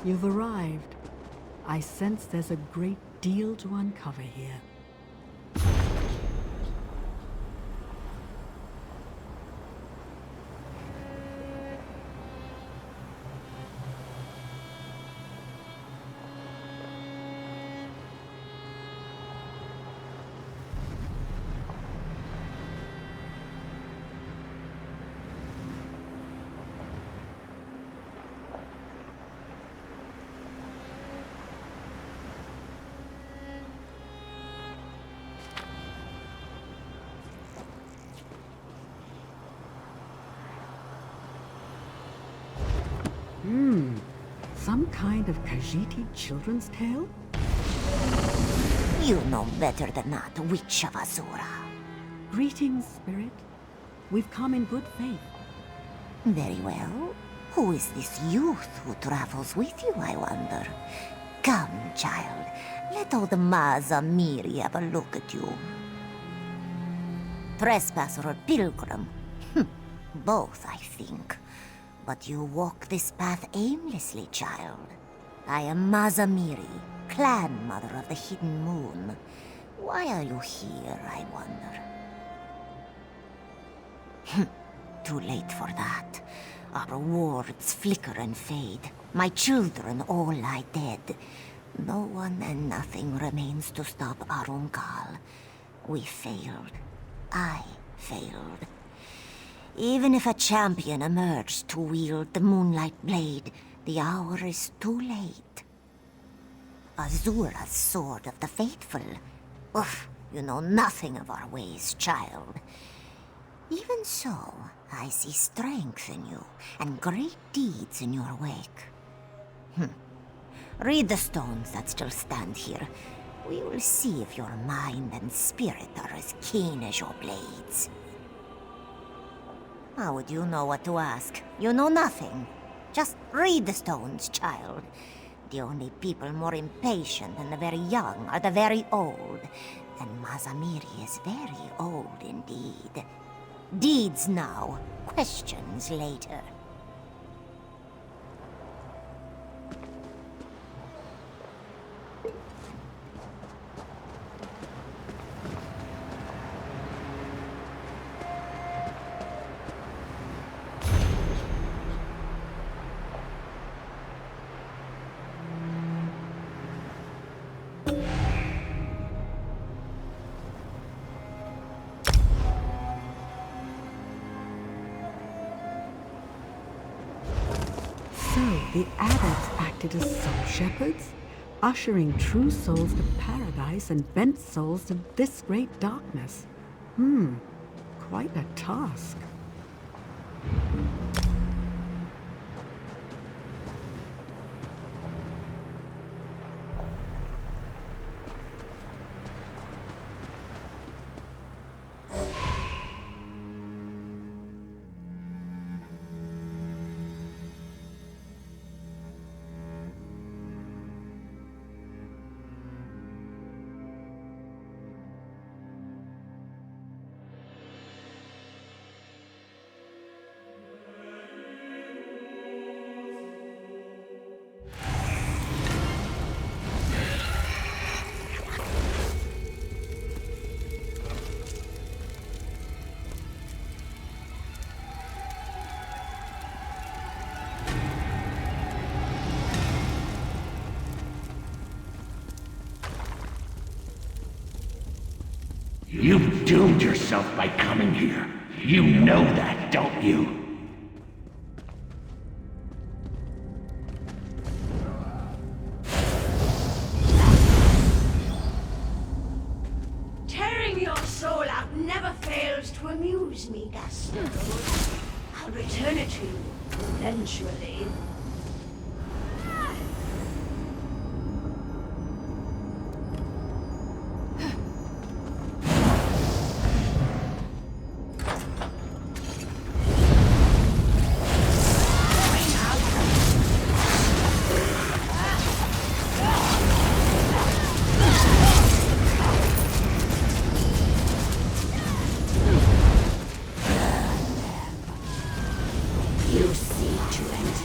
You've arrived. I sense there's a great deal to uncover here. Some kind of Khajiit children's tale? You know better than that, Witch of Azura. Greetings, Spirit. We've come in good faith. Very well. Who is this youth who travels with you, I wonder? Come, child. Let old Mazamiri have a look at you. Trespasser or pilgrim? Both, I think. But you walk this path aimlessly, child. I am Mazamiri, clan mother of the Hidden Moon. Why are you here, I wonder? Too late for that. Our wards flicker and fade. My children all lie dead. No one and nothing remains to stop Arum-Khal. We failed. I failed. Even if a champion emerged to wield the MoonLight blade, the hour is too late. Azura's sword of the faithful. Oof, you know nothing of our ways, child. Even so, I see strength in you, and great deeds in your wake. Read the stones that still stand here. We will see if your mind and spirit are as keen as your blades. How would you know what to ask? You know nothing. Just read the stones, child. The only people more impatient than the very young are the very old. And Mazamiri is very old indeed. Deeds now, questions later. The adepts acted as soul shepherds, ushering true souls to paradise and bent souls to this great darkness. Quite a task. You've doomed yourself by coming here. You know that, don't you? Tearing your soul out never fails to amuse me, Gaston. I'll return it to you, eventually. You see, Trent.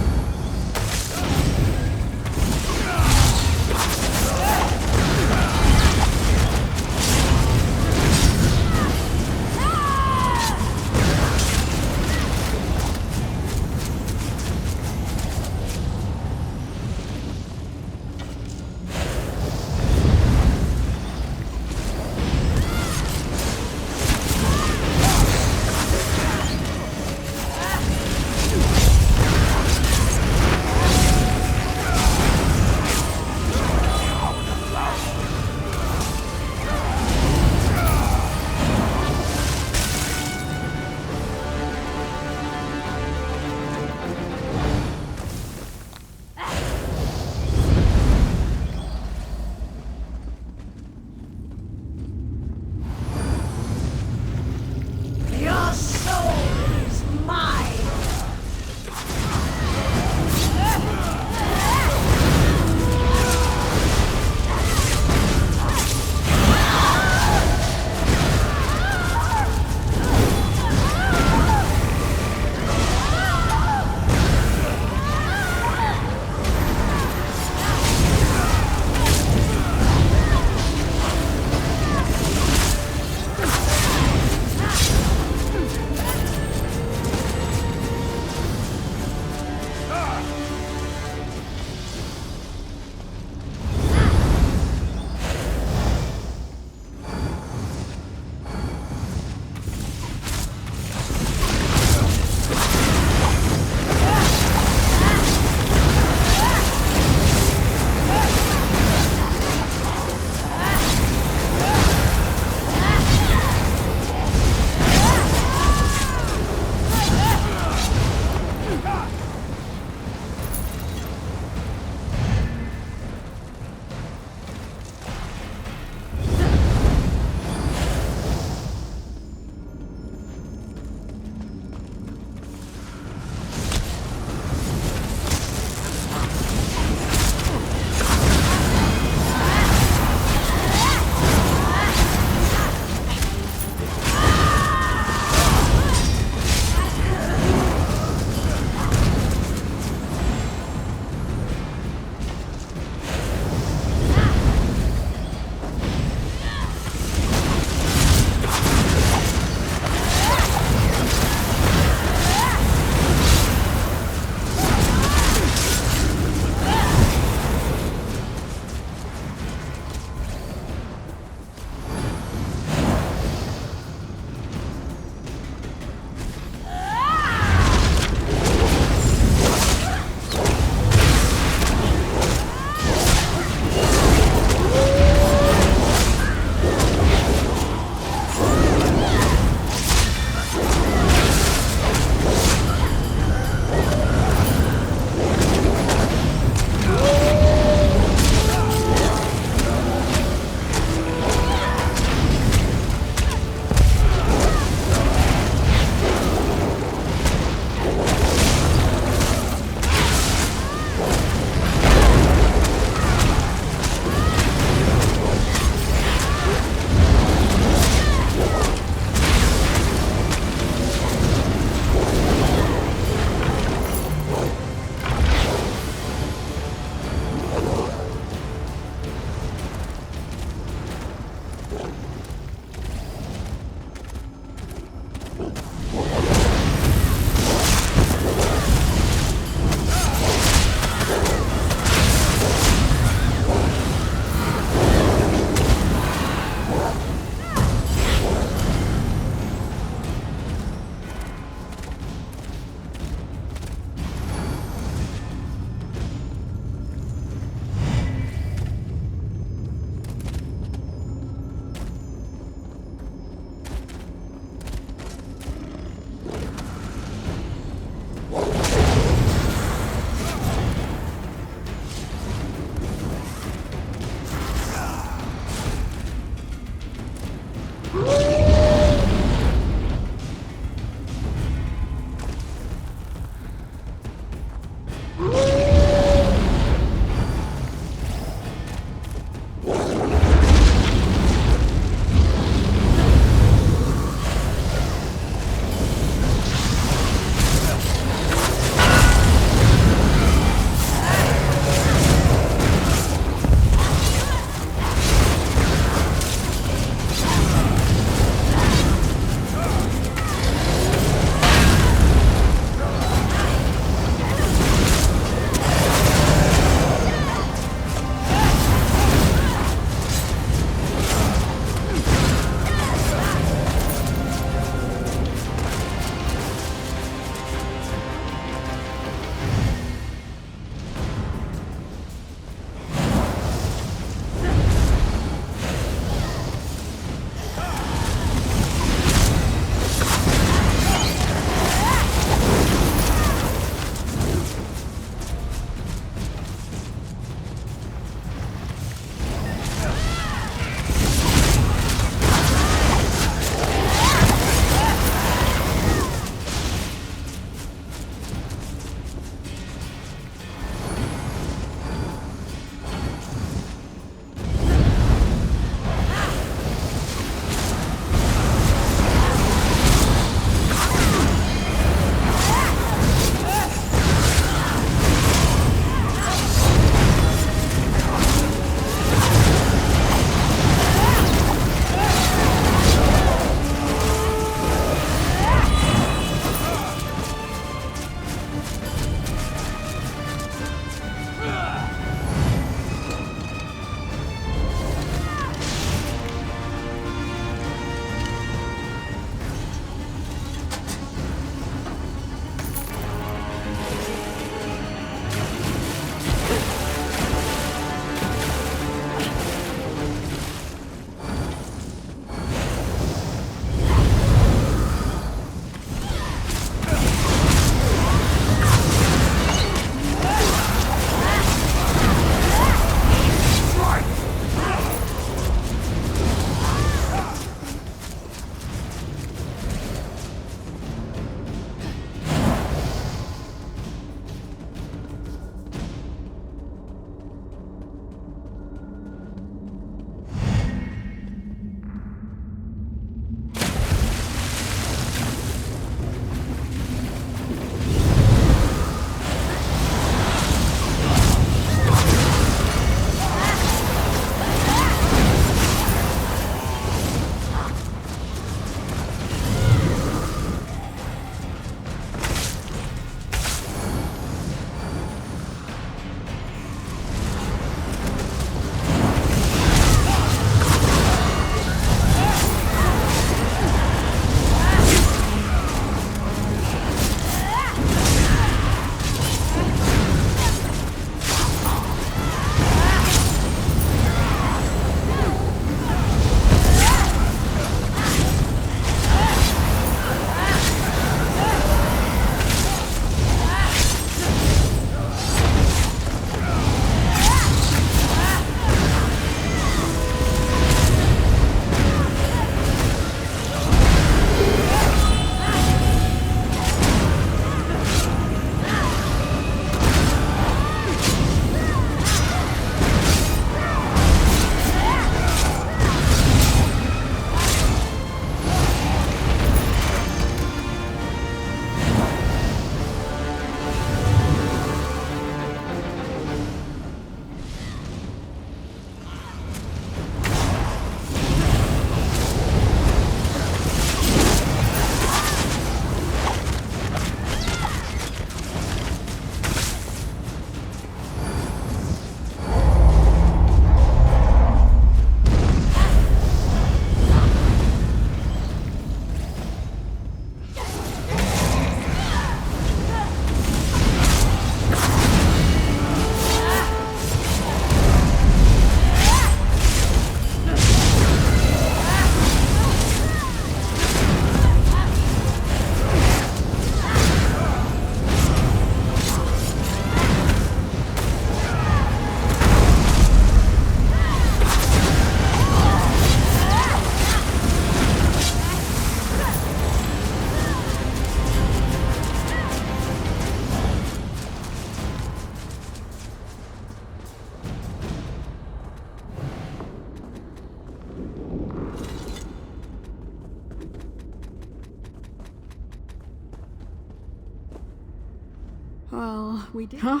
we did. Huh?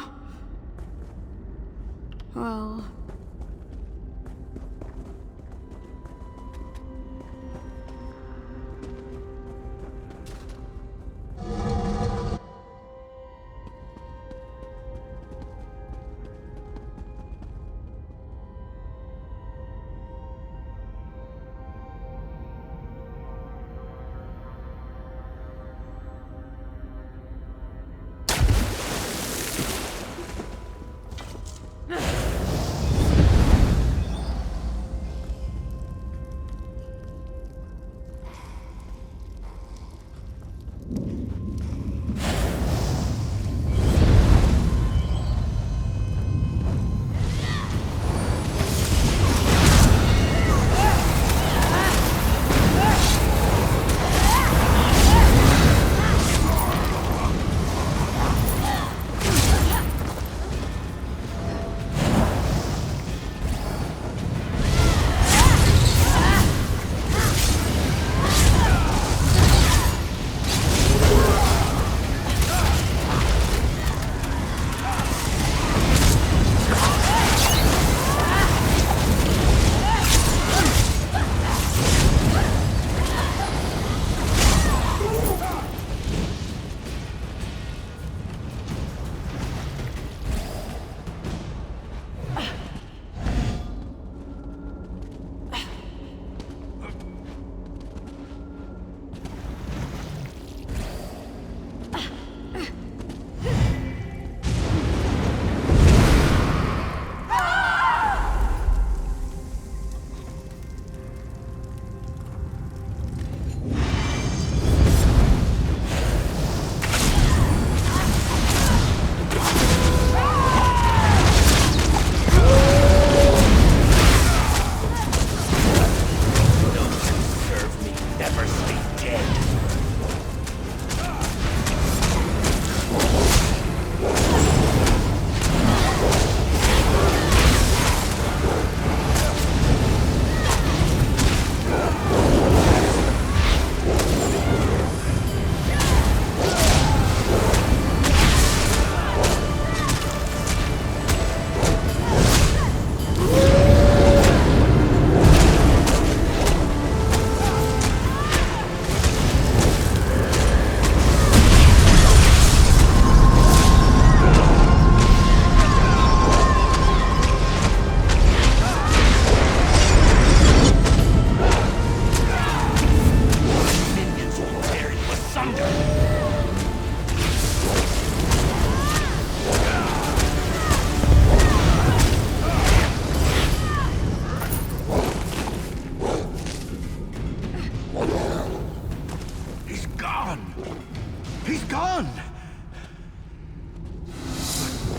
Well...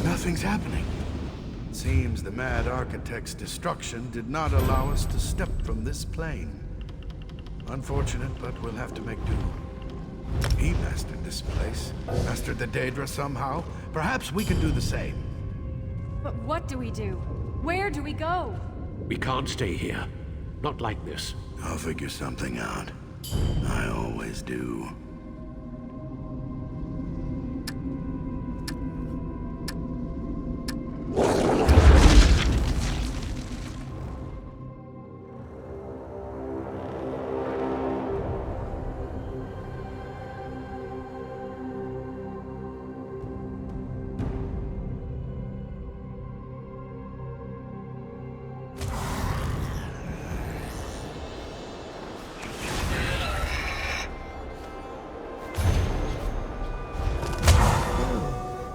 Nothing's happening. Seems the Mad Architect's destruction did not allow us to step from this plane. Unfortunate, but we'll have to make do. He mastered this place, mastered the Daedra somehow. Perhaps we can do the same. But what do we do? Where do we go? We can't stay here. Not like this. I'll figure something out. I always do.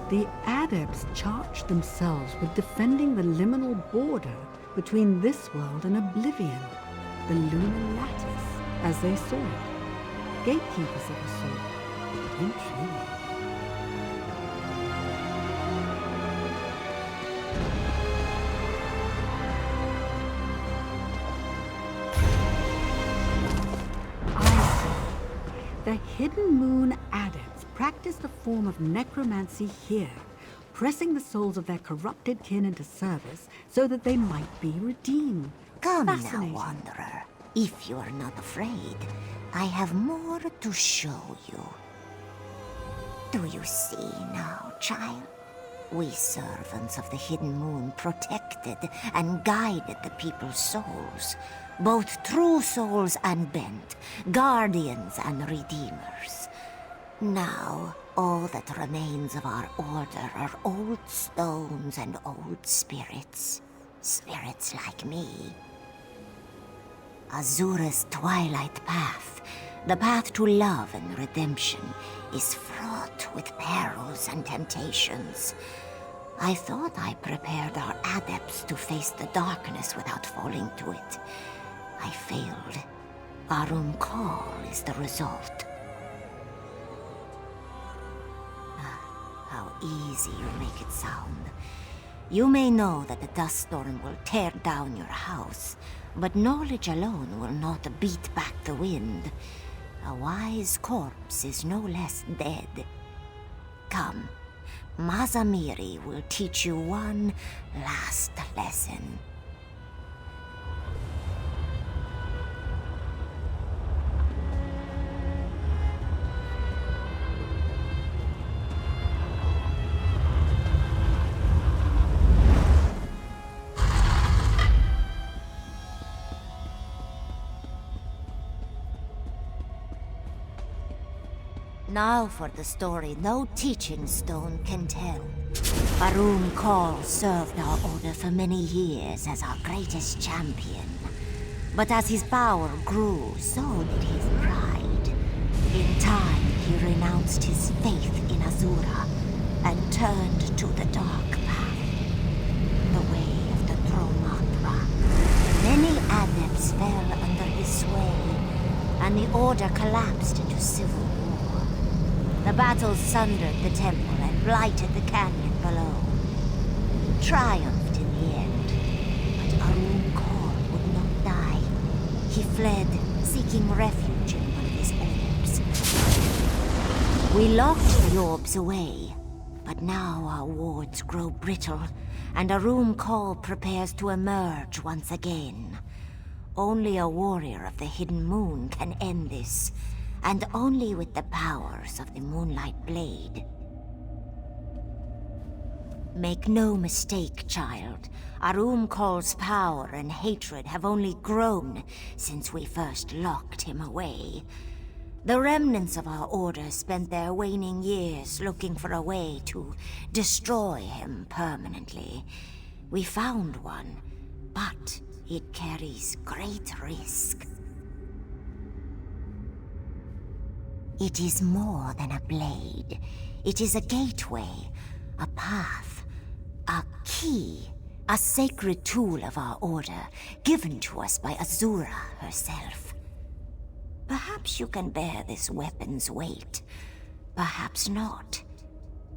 The Adepts charged themselves with defending the liminal border between this world and oblivion, the lunar lattice, as they saw it. Gatekeepers of a sort, intriguing. I see. The Hidden Moon Adepts practiced a form of necromancy here, pressing the souls of their corrupted kin into service so that they might be redeemed. Come now, Fascinating. Wanderer. If you are not afraid, I have more to show you. Do you see now, child? We servants of the Hidden Moon protected and guided the people's souls, both true souls and bent, guardians and redeemers. Now, all that remains of our order are old stones and old spirits. Spirits like me. Azura's twilight path, the path to love and redemption, is fraught with perils and temptations. I thought I prepared our adepts to face the darkness without falling to it. I failed. Arum-Khal is the result. How easy you make it sound. You may know that the dust storm will tear down your house, but knowledge alone will not beat back the wind. A wise corpse is no less dead. Come, Mazamiri will teach you one last lesson. Now for the story no teaching stone can tell. Arum-Khal served our order for many years as our greatest champion. But as his power grew, so did his pride. In time, he renounced his faith in Azura and turned to the dark path, the way of the Dromatra. Many adepts fell under his sway, and the order collapsed into civil war. The battles sundered the temple and blighted the canyon below. Triumphed in the end, but Arum-Khal would not die. He fled, seeking refuge in one of his orbs. We locked the orbs away, but now our wards grow brittle, and Arum-Khal prepares to emerge once again. Only a warrior of the Hidden Moon can end this, and only with the powers of the MoonLight blade. Make no mistake, child. Arum-Khal's power and hatred have only grown since we first locked him away. The remnants of our order spent their waning years looking for a way to destroy him permanently. We found one, but it carries great risk. It is more than a blade. It is a gateway, a path, a key, a sacred tool of our order, given to us by Azura herself. Perhaps you can bear this weapon's weight. Perhaps not.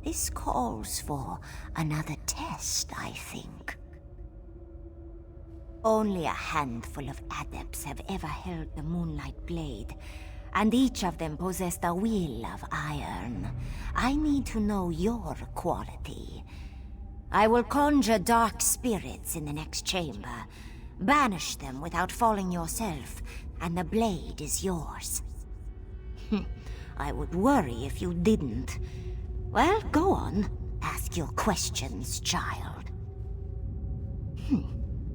This calls for another test, I think. Only a handful of adepts have ever held the MoonLight blade, and each of them possessed a will of iron. I need to know your quality. I will conjure dark spirits in the next chamber. Banish them without falling yourself, and the blade is yours. I would worry if you didn't. Well, go on. Ask your questions, child.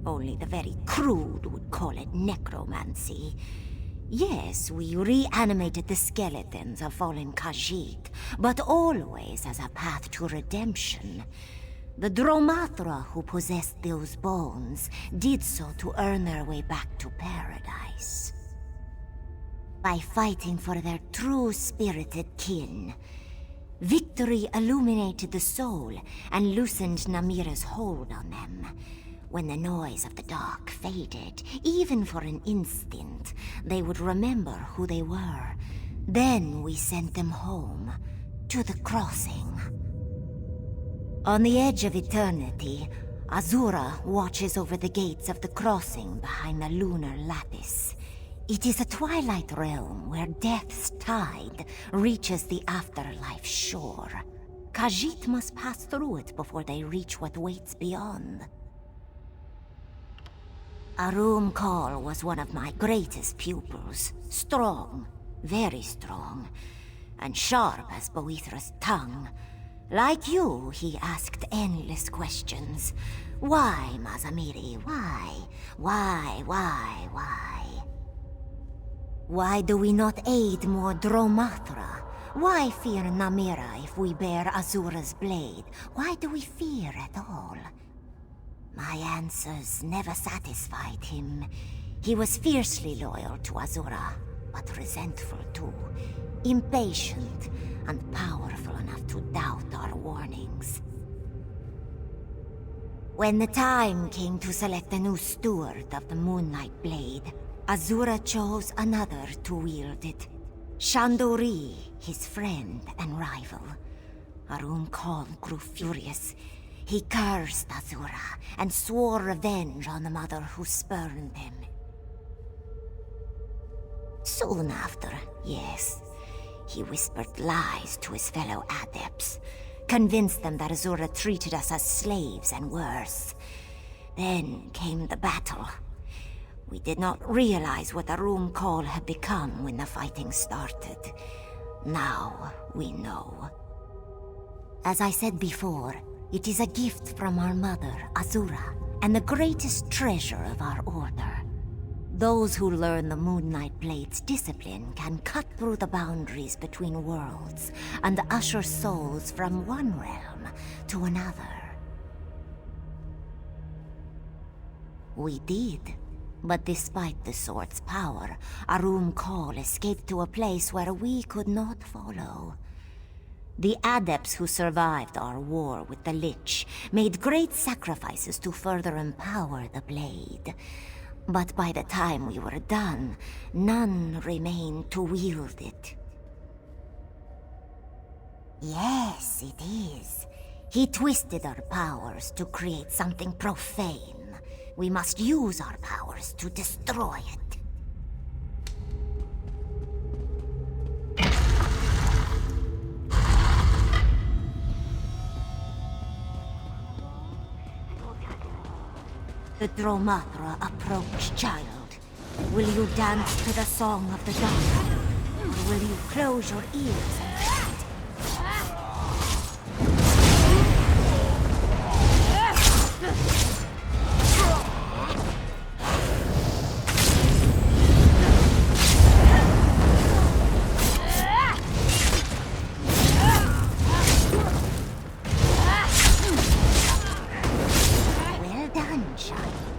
Only the very crude would call it necromancy. Yes, we reanimated the skeletons of fallen Khajiit, but always as a path to redemption. The Dromatra who possessed those bones did so to earn their way back to paradise. By fighting for their true spirited kin. Victory illuminated the soul and loosened Namira's hold on them. When the noise of the dark faded, even for an instant, they would remember who they were. Then we sent them home, to the crossing. On the edge of eternity, Azura watches over the gates of the crossing behind the lunar lattice. It is a twilight realm where death's tide reaches the afterlife shore. Khajiit must pass through it before they reach what waits beyond. Arum-Khal was one of my greatest pupils. Strong, very strong, and sharp as Boethra's tongue. Like you, he asked endless questions. Why, Mazamiri? Why? Why? Why do we not aid more Dromathra? Why fear Namira if we bear Azura's blade? Why do we fear at all? My answers never satisfied him. He was fiercely loyal to Azura, but resentful too. Impatient and powerful enough to doubt our warnings. When the time came to select a new steward of the MoonLight blade, Azura chose another to wield it. Shandori, his friend and rival. Arum-Khal grew furious. He cursed Azura and swore revenge on the mother who spurned him. Soon after, yes, he whispered lies to his fellow adepts, convinced them that Azura treated us as slaves and worse. Then came the battle. We did not realize what Arum-Khal had become when the fighting started. Now we know. As I said before, it is a gift from our mother, Azura, and the greatest treasure of our order. Those who learn the MoonLight Blade's discipline can cut through the boundaries between worlds and usher souls from one realm to another. We did. But despite the sword's power, Arum-Khal escaped to a place where we could not follow. The adepts who survived our war with the Lich made great sacrifices to further empower the blade. But by the time we were done, none remained to wield it. Yes, it is. He twisted our powers to create something profane. We must use our powers to destroy it. The Dromathra approach, child. Will you dance to the song of the dawn? Or will you close your ears and fight?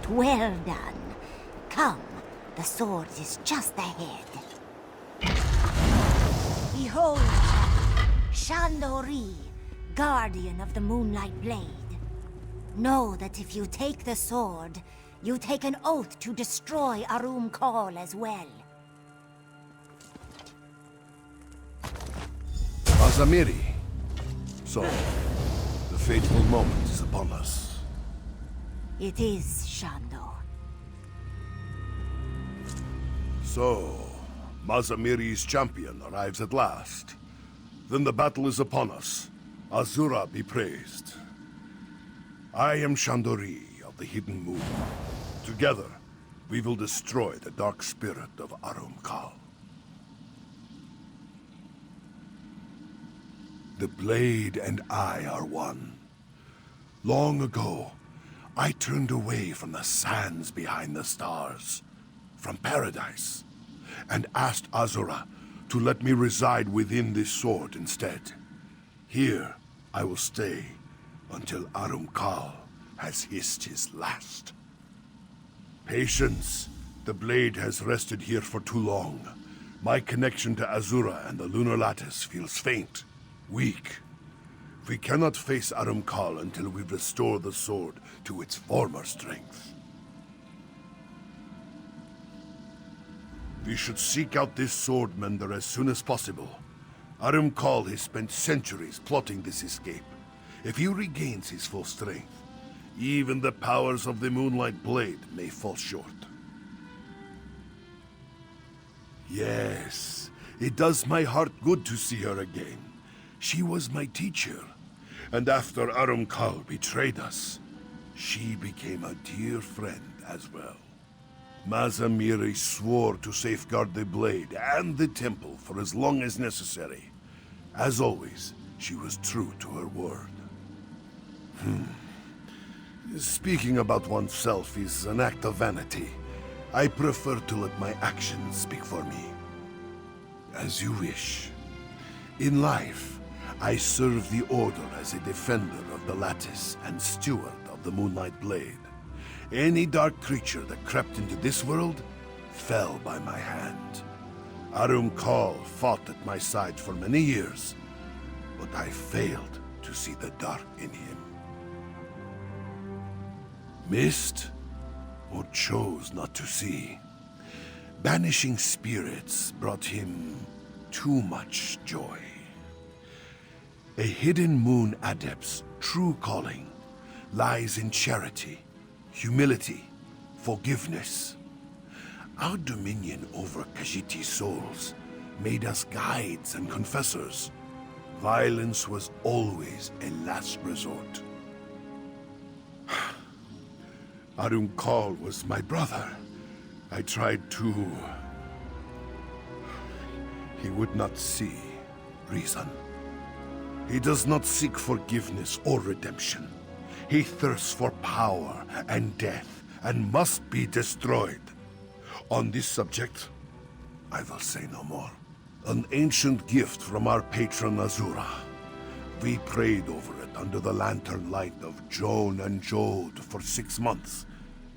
Well done. Come, the sword is just ahead. Behold, Shandori, guardian of the MoonLight Blade. Know that if you take the sword, you take an oath to destroy Arum-Khal as well. Mazamiri. So, the fateful moment is upon us. It is, Shando. So, Mazamiri's champion arrives at last. Then the battle is upon us. Azura be praised. I am Shandori of the Hidden Moon. Together, we will destroy the dark spirit of Arum-Khal. The blade and I are one. Long ago, I turned away from the sands behind the stars, from paradise, and asked Azura to let me reside within this sword instead. Here, I will stay until Arum-Khal has hissed his last. Patience. The blade has rested here for too long. My connection to Azura and the lunar lattice feels faint, weak. We cannot face Arum-Khal until we restore the sword to its former strength. We should seek out this swordmender as soon as possible. Arum-Khal has spent centuries plotting this escape. If he regains his full strength, even the powers of the MoonLight Blade may fall short. Yes, it does my heart good to see her again. She was my teacher. And after Arum-Khal betrayed us, she became a dear friend as well. Mazamiri swore to safeguard the blade and the temple for as long as necessary. As always, she was true to her word. Speaking about oneself is an act of vanity. I prefer to let my actions speak for me. As you wish. In life, I serve the Order as a defender of the Lattice and steward of the Moonlight Blade. Any dark creature that crept into this world fell by my hand. Arum-Khal fought at my side for many years, but I failed to see the dark in him. Missed, or chose not to see. Banishing spirits brought him too much joy. A hidden moon adept's true calling lies in charity, humility, forgiveness. Our dominion over Khajiiti's souls made us guides and confessors. Violence was always a last resort. Arum-Khal was my brother. I tried to... He would not see reason. He does not seek forgiveness or redemption. He thirsts for power and death and must be destroyed. On this subject, I will say no more. An ancient gift from our patron Azura. We prayed over it under the lantern light of Joan and Jode for 6 months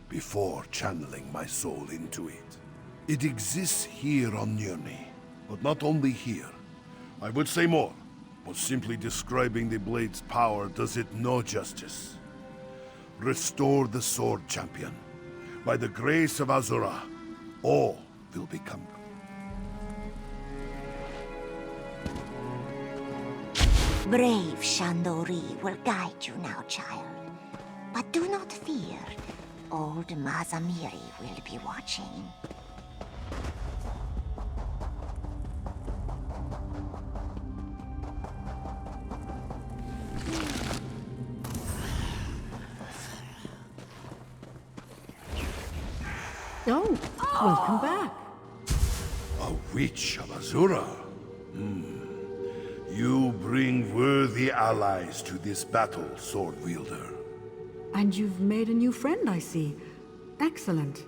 before channeling my soul into it. It exists here on Nirni, but not only here. I would say more, but simply describing the blade's power does it no justice. Restore the sword, champion. By the grace of Azura, all will become. Brave Shandori will guide you now, child. But do not fear. Old Mazamiri will be watching. Oh, welcome back. A witch of Azura? You bring worthy allies to this battle, sword wielder. And you've made a new friend, I see. Excellent.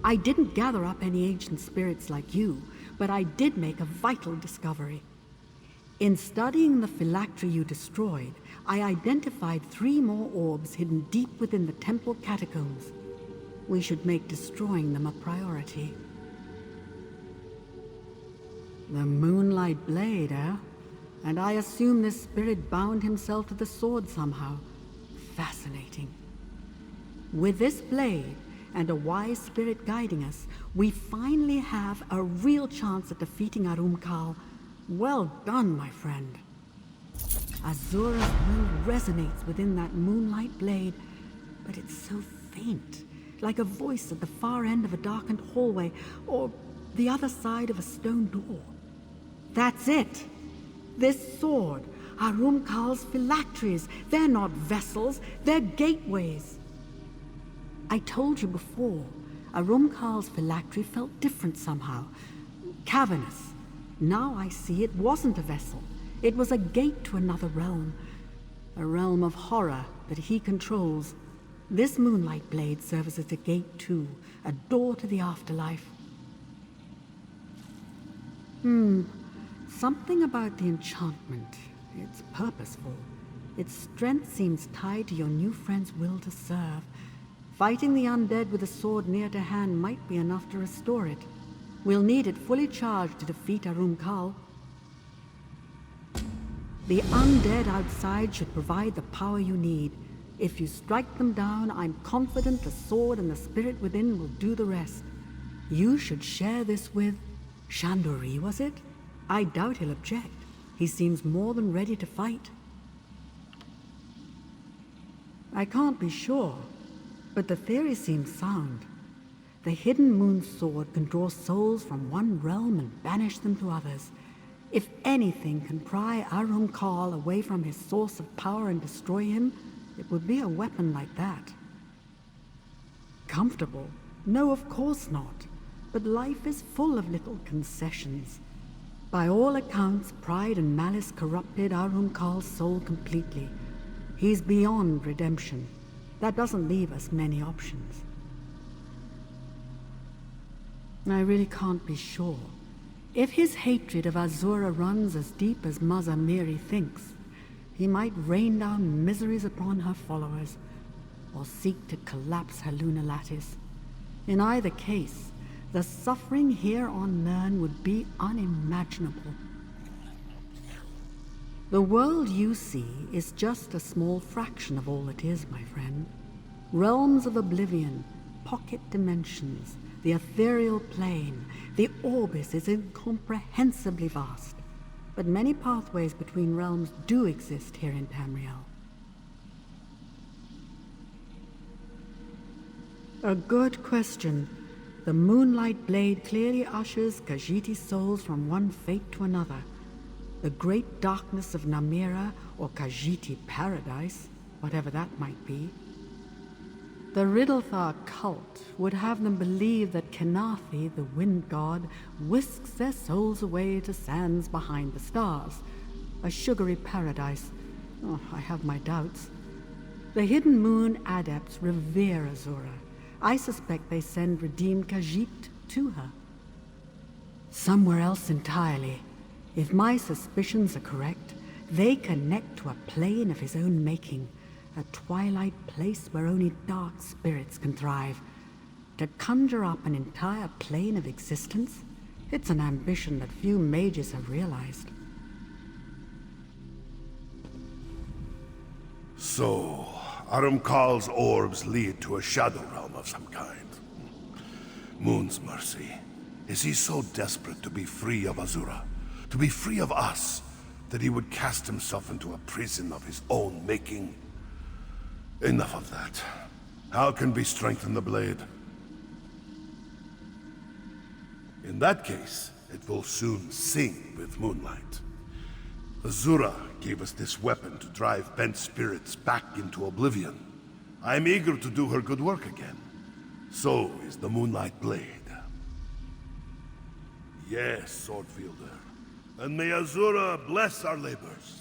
I didn't gather up any ancient spirits like you, but I did make a vital discovery. In studying the phylactery you destroyed, I identified 3 more orbs hidden deep within the temple catacombs. We should make destroying them a priority. The Moonlight Blade, eh? And I assume this spirit bound himself to the sword somehow. Fascinating. With this blade, and a wise spirit guiding us, we finally have a real chance at defeating Arum-Khal. Well done, my friend. Azura's will resonates within that Moonlight Blade, but it's so faint, like a voice at the far end of a darkened hallway, or the other side of a stone door. That's it! This sword, Arum-Khal's phylacteries, they're not vessels, they're gateways. I told you before, Arum-Khal's phylactery felt different somehow. Cavernous. Now I see it wasn't a vessel. It was a gate to another realm. A realm of horror that he controls. This Moonlight Blade serves as a gate too, a door to the afterlife. Something about the enchantment. It's purposeful. Its strength seems tied to your new friend's will to serve. Fighting the undead with a sword near to hand might be enough to restore it. We'll need it fully charged to defeat Arum-Khal. The undead outside should provide the power you need. If you strike them down, I'm confident the sword and the spirit within will do the rest. You should share this with... Shandori, was it? I doubt he'll object. He seems more than ready to fight. I can't be sure, but the theory seems sound. The hidden moon sword can draw souls from one realm and banish them to others. If anything can pry Arum-Khal away from his source of power and destroy him, it would be a weapon like that. Comfortable? No, of course not. But life is full of little concessions. By all accounts, pride and malice corrupted Arum-Khal's soul completely. He's beyond redemption. That doesn't leave us many options. I really can't be sure. If his hatred of Azura runs as deep as Mother Miri thinks, he might rain down miseries upon her followers, or seek to collapse her lunar lattice. In either case, the suffering here on Nirn would be unimaginable. The world you see is just a small fraction of all it is, my friend. Realms of oblivion, pocket dimensions, the ethereal plane, the orbis is incomprehensibly vast. But many pathways between realms do exist here in Tamriel. A good question. The Moonlight Blade clearly ushers Khajiiti's souls from one fate to another. The great darkness of Namira, or Khajiiti Paradise, whatever that might be. The Riddlethar cult would have them believe that Kenathi, the wind god, whisks their souls away to sands behind the stars. A sugary paradise. Oh, I have my doubts. The Hidden Moon adepts revere Azura. I suspect they send redeemed Khajiit to her. Somewhere else entirely. If my suspicions are correct, they connect to a plane of his own making. A twilight place where only dark spirits can thrive. To conjure up an entire plane of existence, it's an ambition that few mages have realized. So, Arum-Khal's orbs lead to a shadow realm of some kind. Moon's mercy. Is he so desperate to be free of Azura? To be free of us, that he would cast himself into a prison of his own making? Enough of that. How can we strengthen the blade? In that case, it will soon sing with moonlight. Azura gave us this weapon to drive bent spirits back into oblivion. I am eager to do her good work again. So is the Moonlight Blade. Yes, Swordfielder. And may Azura bless our labors.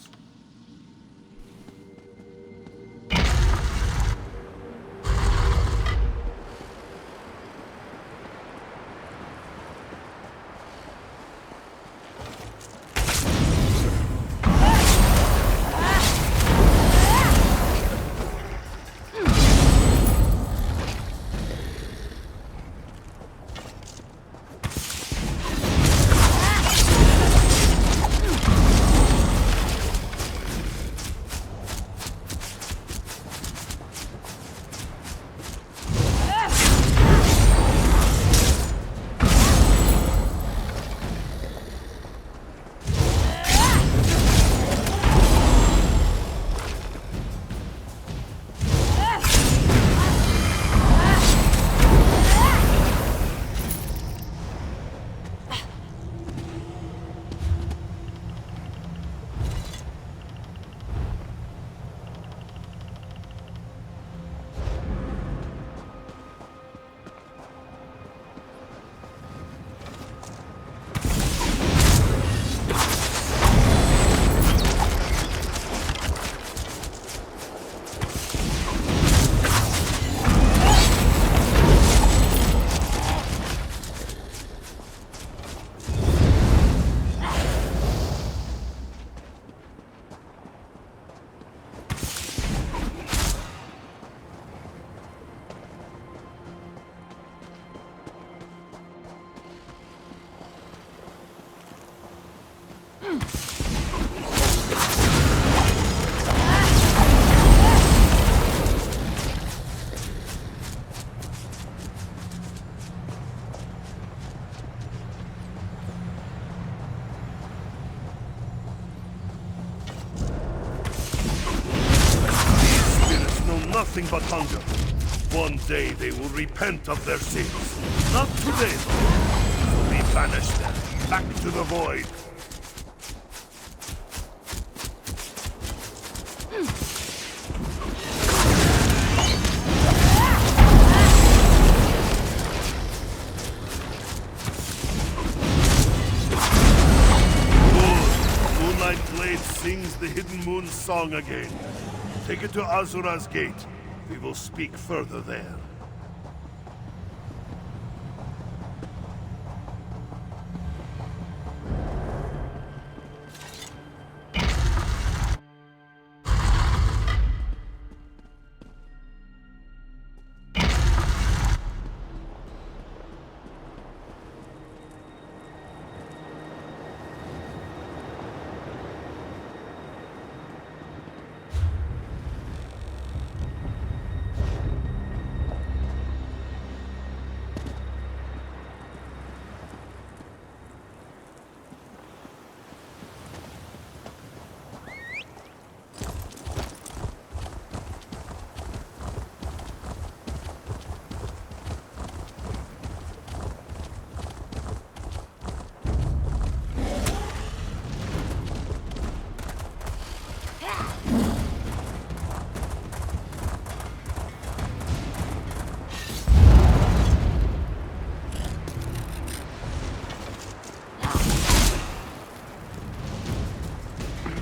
Nothing but hunger. One day they will repent of their sins. Not today, though. We banish them back to the void. Orion's song again. Take it to Azura's gate. We will speak further there.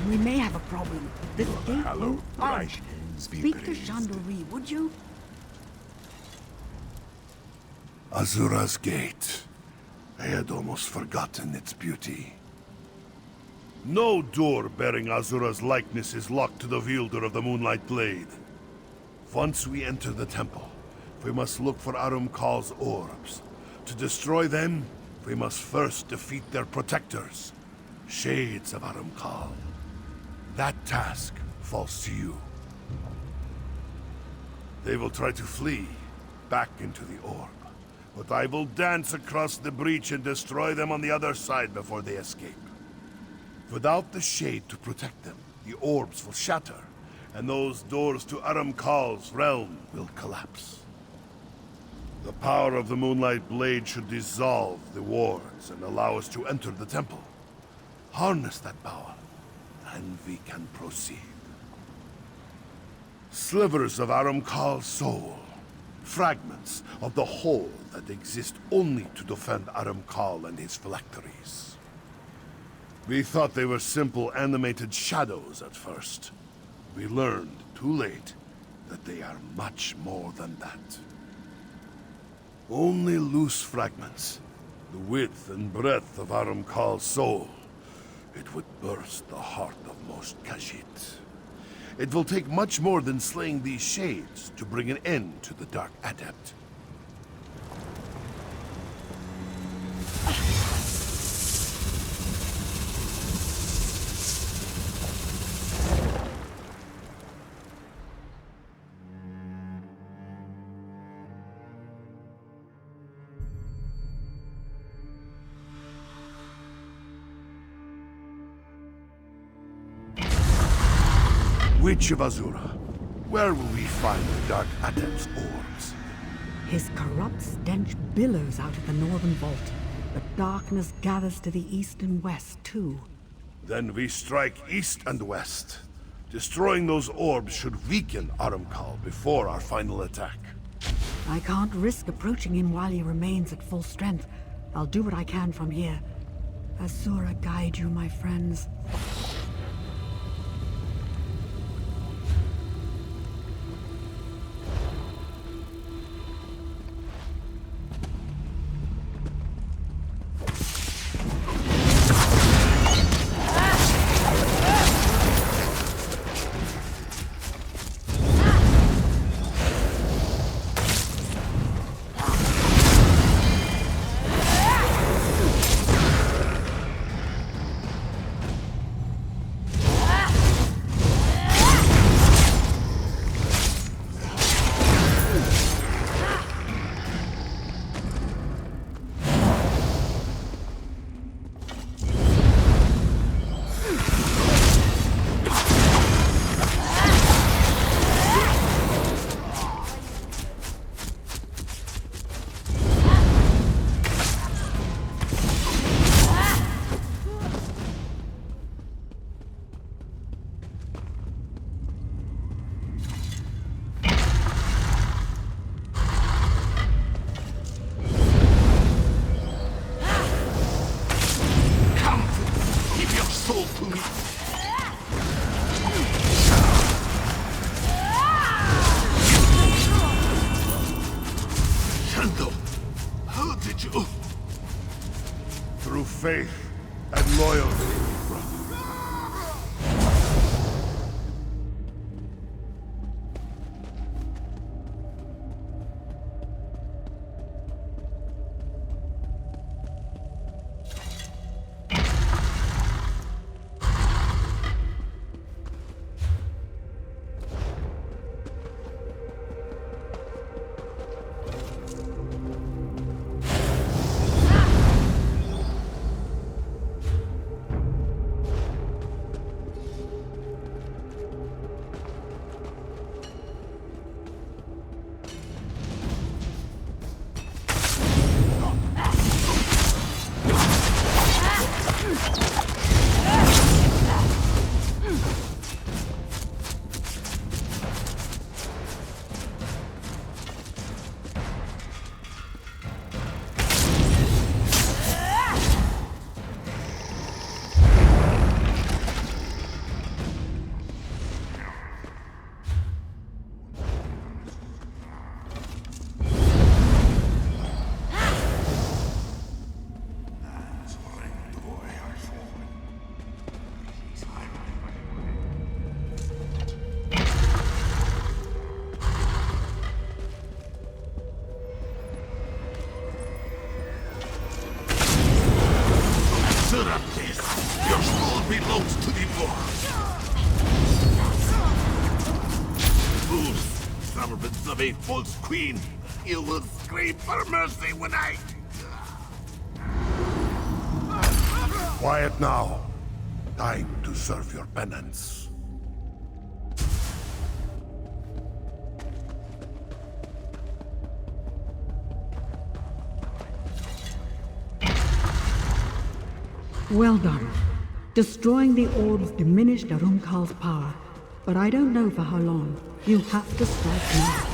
We may have a problem. This gate won't budge. Be Speak to praised. Chandori, would you? Azura's gate. I had almost forgotten its beauty. No door bearing Azura's likeness is locked to the wielder of the Moonlight Blade. Once we enter the temple, we must look for Arum-Khal's orbs. To destroy them, we must first defeat their protectors, Shades of Arum-Khal. That task falls to you. They will try to flee back into the orb, but I will dance across the breach and destroy them on the other side before they escape. Without the shade to protect them, the orbs will shatter, and those doors to Arum-Khal's realm will collapse. The power of the Moonlight Blade should dissolve the wards and allow us to enter the temple. Harness that power, and we can proceed. Slivers of Arum-Khal's soul, fragments of the whole that exist only to defend Arum-Khal and his phylacteries. We thought they were simple animated shadows at first. We learned, too late, that they are much more than that. Only loose fragments, the width and breadth of Arum-Khal's soul. It would burst the heart of most Khajiit. It will take much more than slaying these shades to bring an end to the Dark Adept. Witch of Azura, where will we find the Dark Adept's orbs? His corrupt stench billows out of the northern vault, but darkness gathers to the east and west, too. Then we strike east and west. Destroying those orbs should weaken Arum-Khal before our final attack. I can't risk approaching him while he remains at full strength. I'll do what I can from here. Azura guide you, my friends. good did you? Through faith and loyalty, brother. Your soul belongs to the Lord. Fools, servants of a false queen, you will scream for mercy when I... Quiet now. Time to serve your penance. Well done. Destroying the orbs diminished Arum-Khal's power, but I don't know for how long. You have to strike now.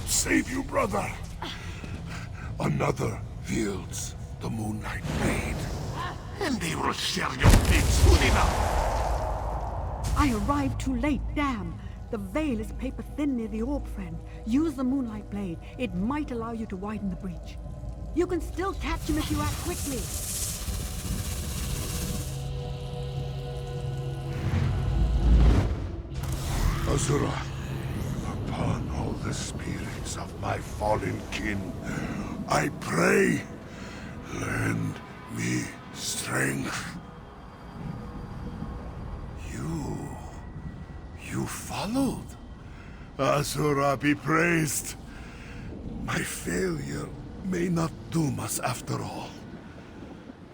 Save you, brother. Another wields the MoonLight blade. And they will share your fate soon enough. I arrived too late, damn. The veil is paper thin near the orb, friend. Use the MoonLight blade. It might allow you to widen the breach. You can still catch him if you act quickly. Azura, upon all the spirits of my fallen kin, I pray, lend me strength. You followed? Azura be praised. My failure may not doom us after all.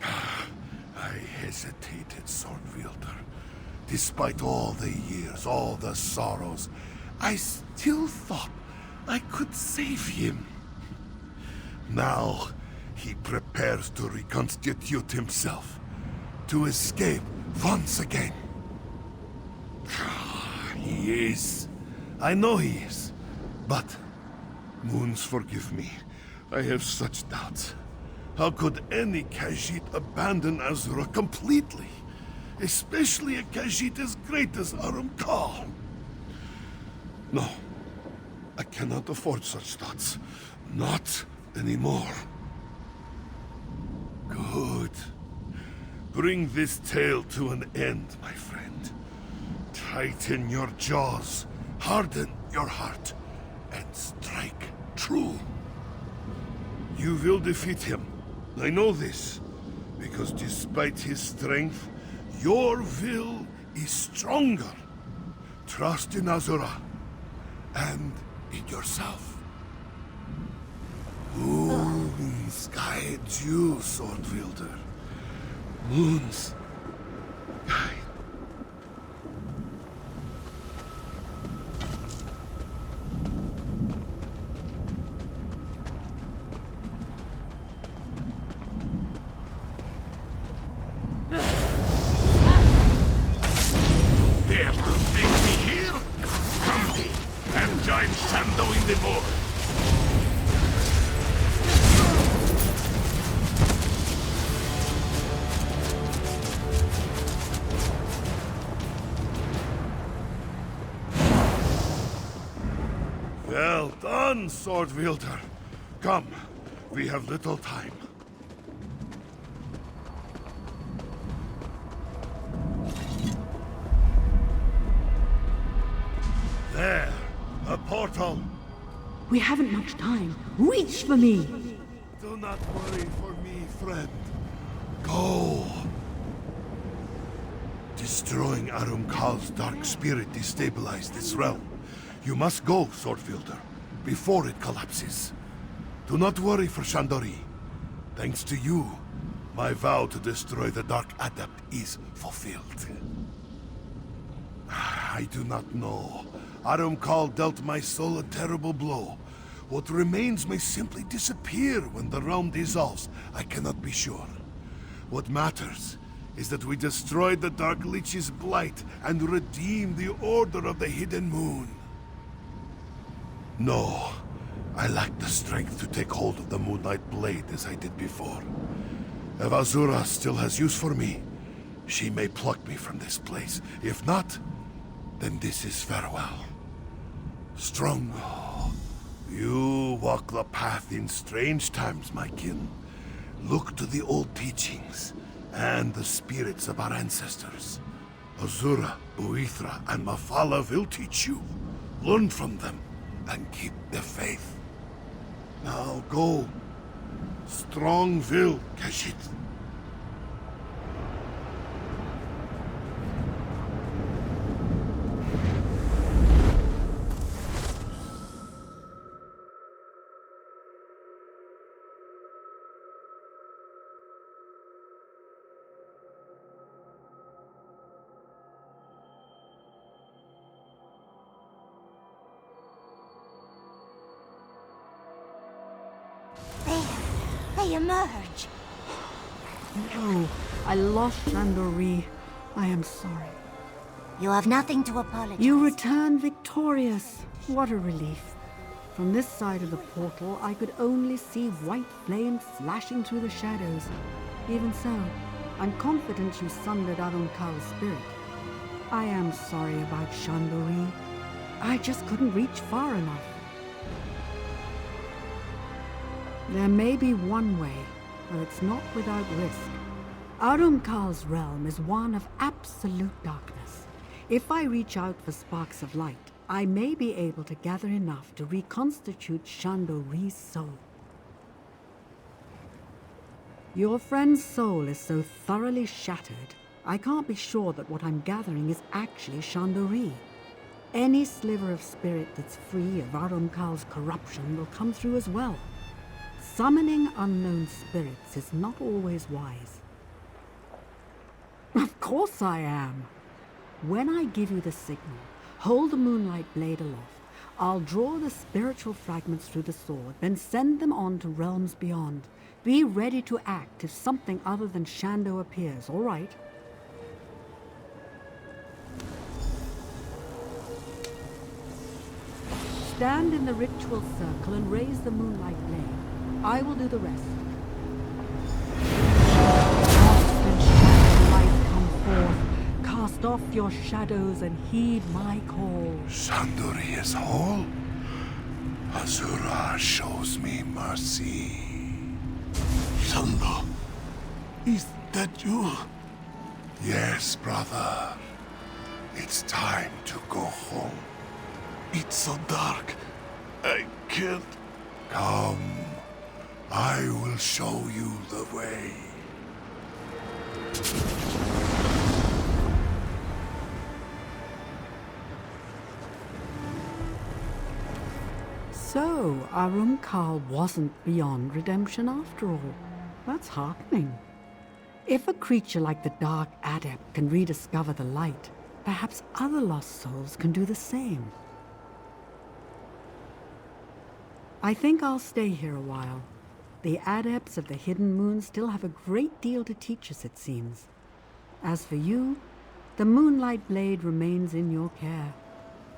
I hesitated, sword wielder. Despite all the years, all the sorrows, I still thought I could save him. Now, he prepares to reconstitute himself, to escape once again. He is. I know he is. But, moons forgive me. I have such doubts. How could any Khajiit abandon Azura completely? Especially a Khajiit as great as Arum-Khal. No. I cannot afford such thoughts. Not anymore. Good. Bring this tale to an end, my friend. Tighten your jaws, harden your heart, and strike true. You will defeat him. I know this, because despite his strength, your will is stronger. Trust in Azura, and in yourself. Moon, sky it's you, sword wielder. Moon's guide. Dare to think me here? Come me and join Sando in the war. Well done, sword wielder. Come, we have little time. There, a portal. We haven't much time. Reach for me! Do not worry for me, friend. Go. Destroying Arum-Khal's dark spirit destabilized this realm. You must go, Swordfielder, before it collapses. Do not worry for Shandori. Thanks to you, my vow to destroy the Dark Adept is fulfilled. I do not know. Arum-Khal dealt my soul a terrible blow. What remains may simply disappear when the realm dissolves. I cannot be sure. What matters is that we destroyed the Dark Lich's blight and redeemed the Order of the Hidden Moon. No, I lack the strength to take hold of the Moonlight Blade as I did before. If Azura still has use for me, she may pluck me from this place. If not, then this is farewell. Strongo, you walk the path in strange times, my kin. Look to the old teachings and the spirits of our ancestors. Azura, Uithra, and Mafala will teach you. Learn from them and keep the faith. Now go. Strong will, Keshit. They emerge. No, I lost Shandori. I am sorry. You have nothing to apologize. You return victorious. What a relief. From this side of the portal, I could only see white flames flashing through the shadows. Even so, I'm confident you sundered Arum-Khal's spirit. I am sorry about Shandori. I just couldn't reach far enough. There may be one way, but it's not without risk. Arum-Khal's realm is one of absolute darkness. If I reach out for sparks of light, I may be able to gather enough to reconstitute Shandori's soul. Your friend's soul is so thoroughly shattered, I can't be sure that what I'm gathering is actually Shandori. Any sliver of spirit that's free of Arum-Khal's corruption will come through as well. Summoning unknown spirits is not always wise. Of course I am. When I give you the signal, hold the Moonlight Blade aloft. I'll draw the spiritual fragments through the sword, then send them on to realms beyond. Be ready to act if something other than Shando appears, all right? Stand in the ritual circle and raise the Moonlight Blade. I will do the rest. Frost and shadow light come forth. Cast off your shadows and heed my call. Shandori is whole. Azura shows me mercy. Shando, is that you? Yes, brother. It's time to go home. It's so dark. I can't. Come. I will show you the way. So, Arum-Khal wasn't beyond redemption after all. That's heartening. If a creature like the Dark Adept can rediscover the light, perhaps other lost souls can do the same. I think I'll stay here a while. The Adepts of the Hidden Moon still have a great deal to teach us, it seems. As for you, the Moonlight Blade remains in your care.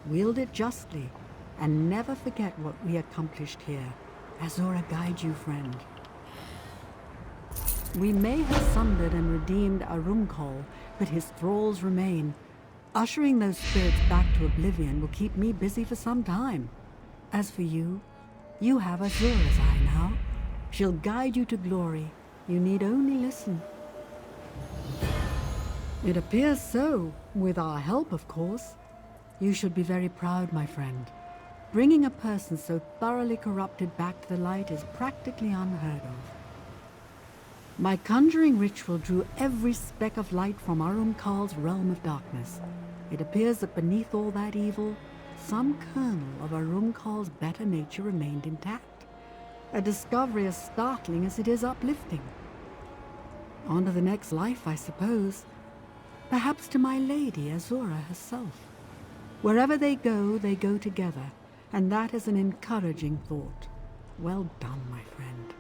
Wield it justly, and never forget what we accomplished here. Azura guide you, friend. We may have sundered and redeemed Arum-Khal, but his thralls remain. Ushering those spirits back to oblivion will keep me busy for some time. As for you, you have Azura's eye now. She'll guide you to glory. You need only listen. It appears so, with our help, of course. You should be very proud, my friend. Bringing a person so thoroughly corrupted back to the light is practically unheard of. My conjuring ritual drew every speck of light from Arum-Khal's realm of darkness. It appears that beneath all that evil, some kernel of Arum-Khal's better nature remained intact. A discovery as startling as it is uplifting. On to the next life, I suppose. Perhaps to my lady, Azura herself. Wherever they go together, and that is an encouraging thought. Well done, my friend.